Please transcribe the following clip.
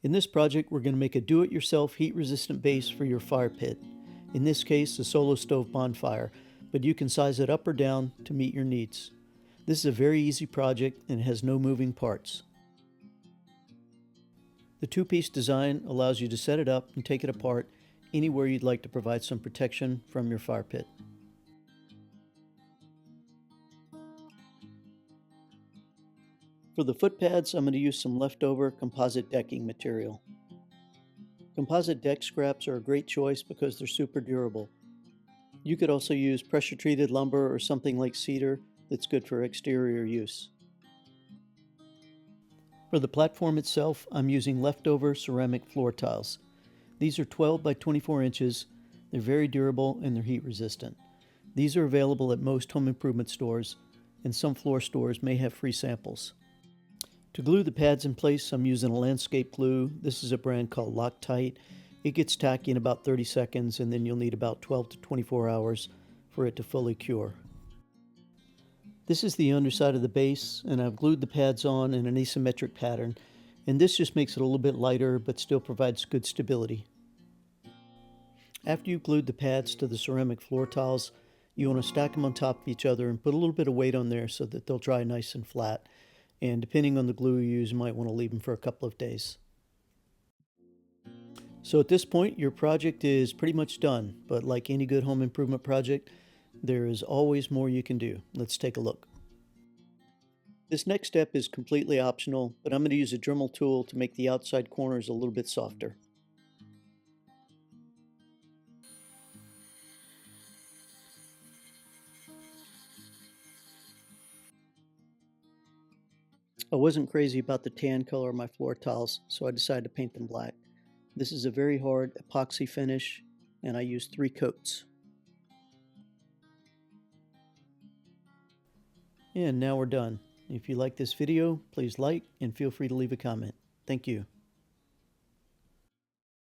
In this project, we're going to make a do-it-yourself heat-resistant base for your fire pit. In this case, a solo stove bonfire, but you can size it up or down to meet your needs. This is a very easy project and it has no moving parts. The two-piece design allows you to set it up and take it apart anywhere you'd like to provide some protection from your fire pit. For the foot pads, I'm going to use some leftover composite decking material. Composite deck scraps are a great choice because they're super durable. You could also use pressure-treated lumber or something like cedar that's good for exterior use. For the platform itself, I'm using leftover ceramic floor tiles. These are 12 by 24 inches. They're very durable and they're heat resistant. These are available at most home improvement stores, and some floor stores may have free samples. To glue the pads in place, I'm using a landscape glue. This is a brand called Loctite. It gets tacky in about 30 seconds, and then you'll need about 12 to 24 hours for it to fully cure. This is the underside of the base, and I've glued the pads on in an asymmetric pattern, and this just makes it a little bit lighter but still provides good stability. After you've glued the pads to the ceramic floor tiles, you want to stack them on top of each other and put a little bit of weight on there so that they'll dry nice and flat. And depending on the glue you use, you might want to leave them for a couple of days. So at this point, your project is pretty much done, but like any good home improvement project, there is always more you can do. Let's take a look. This next step is completely optional, but I'm going to use a Dremel tool to make the outside corners a little bit softer. I wasn't crazy about the tan color of my floor tiles, so I decided to paint them black. This is a very hard epoxy finish, and I used 3 coats. And now we're done. If you like this video, please like and feel free to leave a comment. Thank you.